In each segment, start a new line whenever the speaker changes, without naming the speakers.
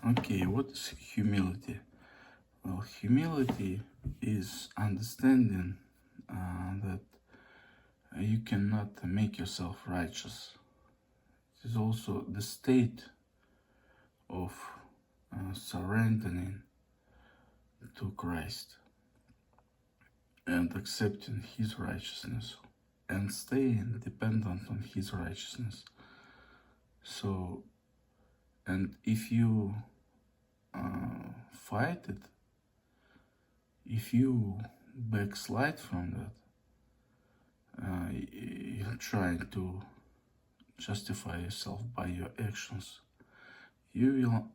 Okay, what is humility? Well, humility is understanding that you cannot make yourself righteous. It is also the state of surrendering to Christ and accepting His righteousness and staying dependent on His righteousness. So, and if you fight it, if you backslide from that, you're trying to justify yourself by your actions, you will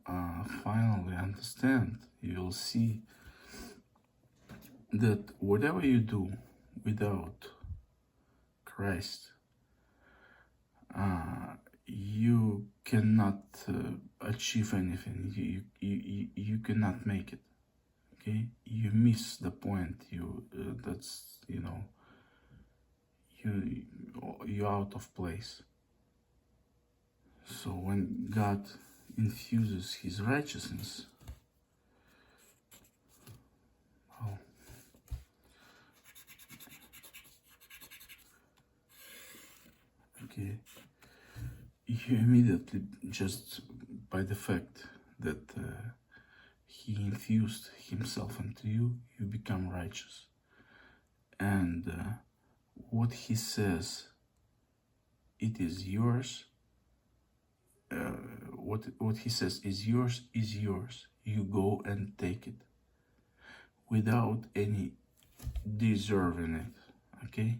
finally understand, you will see that whatever you do without Christ, you cannot achieve anything. You cannot make it. Okay, you miss the point. That's you're out of place. So when God infuses His righteousness, well, okay, you immediately, just by the fact that He infused Himself into you, you become righteous. And what He says, it is yours. What He says is yours. You go and take it without any deserving it. Okay?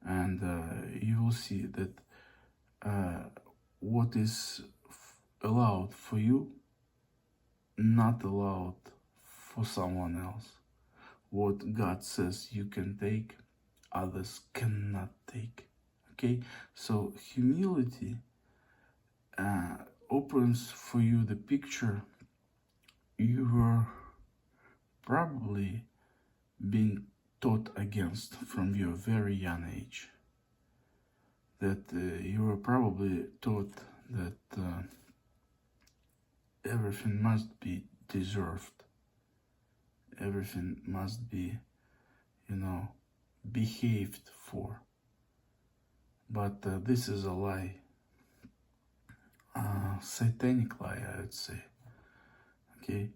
And you will see that what is allowed for you, not allowed for someone else. What God says you can take, others cannot take. Okay? So humility opens for you the picture you were probably being taught against from your very young age. That you were probably taught that everything must be deserved. Everything must be, behaved for. But this is a lie. Satanic lie, I would say. Okay?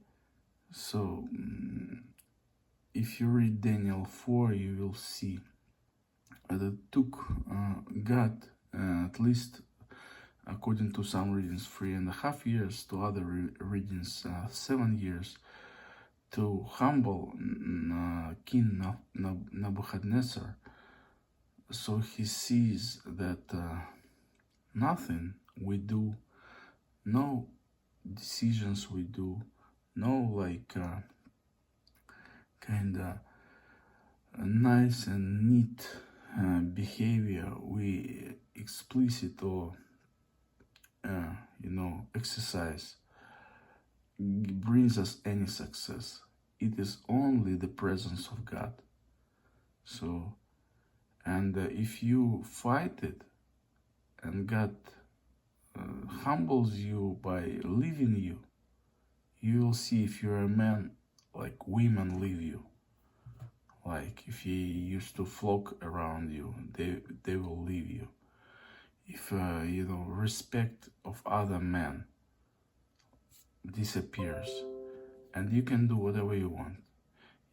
So, if you read Daniel 4, you will see that it took God, at least according to some readings, 3.5 years, to other readings, 7 years, to humble King Nebuchadnezzar, so he sees that nothing we do, no decisions we do, no kind of nice and neat behavior we explicit or exercise brings us any success. It is only the presence of God. So, and if you fight it and God humbles you by leaving you, you will see if you're a man, like women leave you. Like if he used to flock around you, they will leave you. If respect of other men disappears, and you can do whatever you want.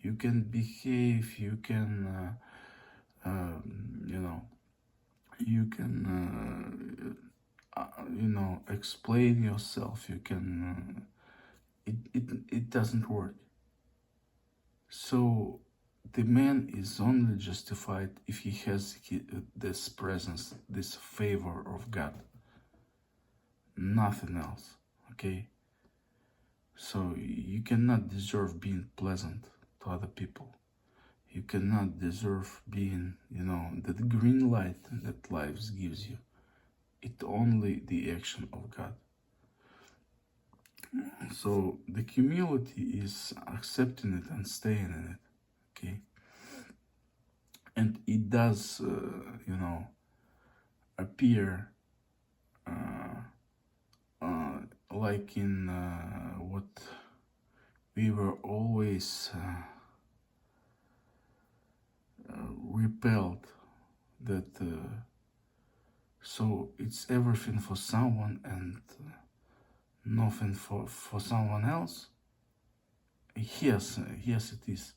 You can behave. You can, you can, explain yourself. You can. It doesn't work. So the man is only justified if he has this presence, this favor of God. Nothing else, okay? So you cannot deserve being pleasant to other people. You cannot deserve being, the green light that life gives you. It's only the action of God. So the humility is accepting it and staying in it, okay? And it does, appear like in what we were always repelled, that so it's everything for someone and nothing for someone else. Yes, yes it is.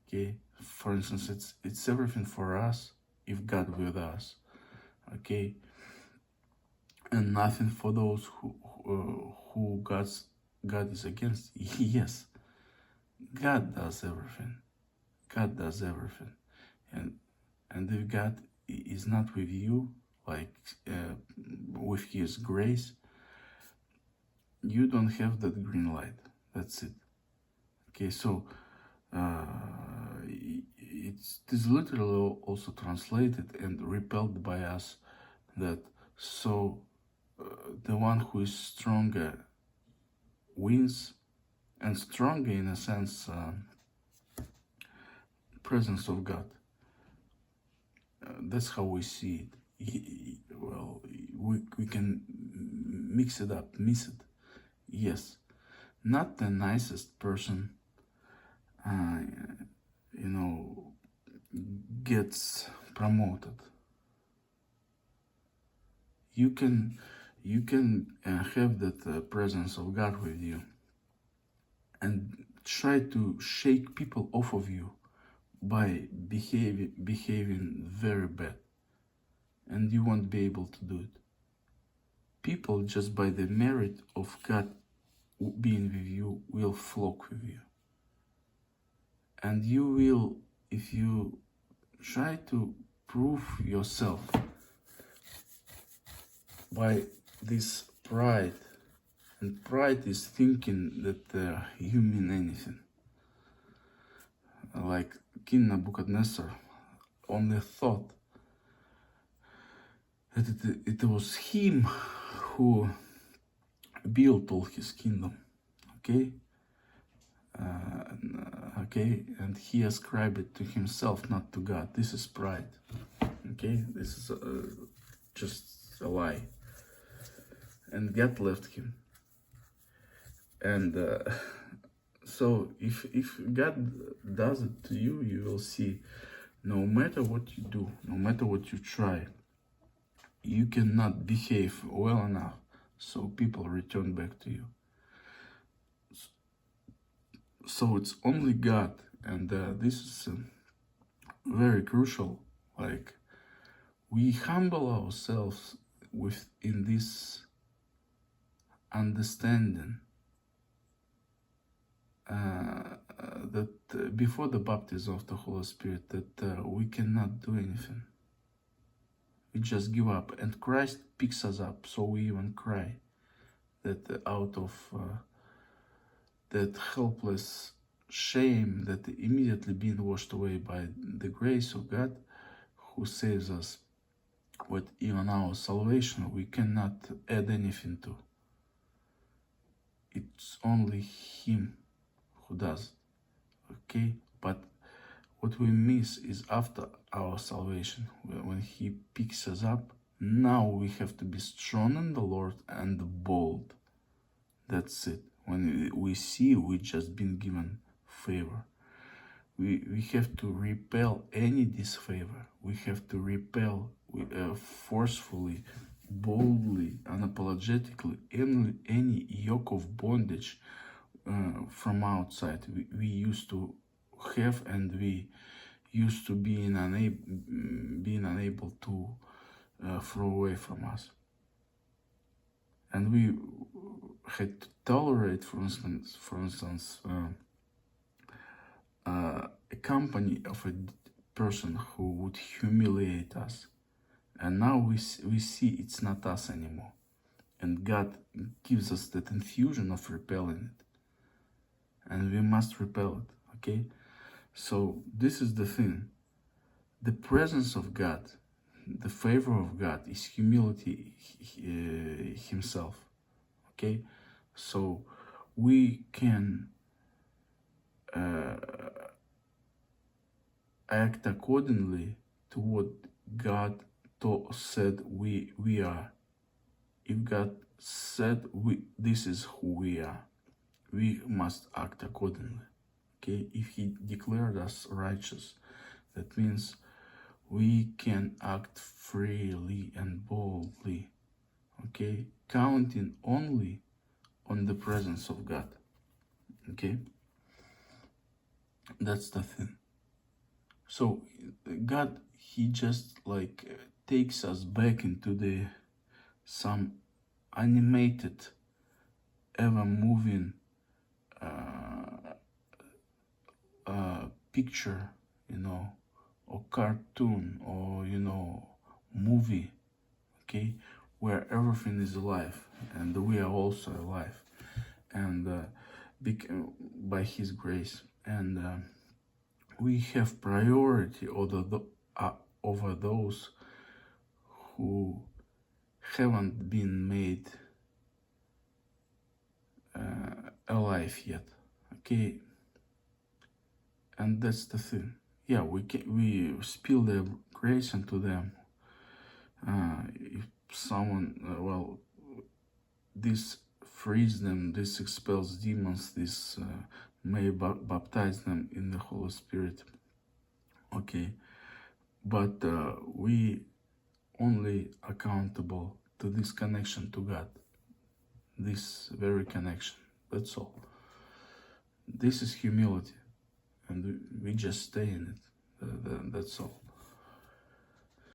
Okay, for instance, it's everything for us if God with us. Okay, and nothing for those who God is against. Yes, God does everything. God does everything, and if God is not with you, like with His grace, you don't have that green light. That's it. Okay, so it is literally also translated and repelled by us that so the one who is stronger wins, and stronger in a sense presence of God. That's how we see it. Well, we can mix it up, miss it. Yes, not the nicest person, you know, gets promoted. You can have that presence of God with you and try to shake people off of you by behaving very bad, and you won't be able to do it. People, just by the merit of God being with you, will flock with you, and you will, if you try to prove yourself by this pride, and pride is thinking that you mean anything. Like King Nebuchadnezzar only thought that it was him who built all his kingdom, okay? Okay, and he ascribed it to himself, not to God. This is pride, okay? This is just a lie. And God left him. And so if God does it to you, you will see, no matter what you do, no matter what you try, you cannot behave well enough so people return back to you. So it's only God, and this is very crucial. Like, we humble ourselves within this understanding that before the baptism of the Holy Spirit, that we cannot do anything. We just give up, and Christ picks us up, so we even cry that out of that helpless shame that immediately being washed away by the grace of God who saves us. But even our salvation we cannot add anything to. It's only Him who does it, okay? But what we miss is after our salvation, when He picks us up, now we have to be strong in the Lord and bold. That's it. When we see we just been given favor, we have to repel any disfavor. We have to repel forcefully, boldly, unapologetically any yoke of bondage from outside we used to have, and we used to be being unable to throw away from us. And we had to tolerate, for instance, a company of a person who would humiliate us. And now we see it's not us anymore. And God gives us that infusion of repelling it. And we must repel it, okay? So this is the thing. The presence of God, the favor of God is humility Himself, okay? So we can act accordingly to what God said we are. If God said this is who we are. We must act accordingly. Okay, if he declared us righteous, that means we can act freely and boldly. Okay, counting only on the presence of God. Okay, that's the thing. So God, he just like takes us back into some animated, ever moving picture, or cartoon, or movie, okay, where everything is alive and we are also alive, and by His grace, and we have priority over those who haven't been made alive yet. Okay, and that's the thing. Yeah, we spill the grace into them. If someone, this frees them, this expels demons, this may baptize them in the Holy Spirit. Okay, but we only accountable to this connection to God, this very connection. That's all. This is humility, and we just stay in it. That's all.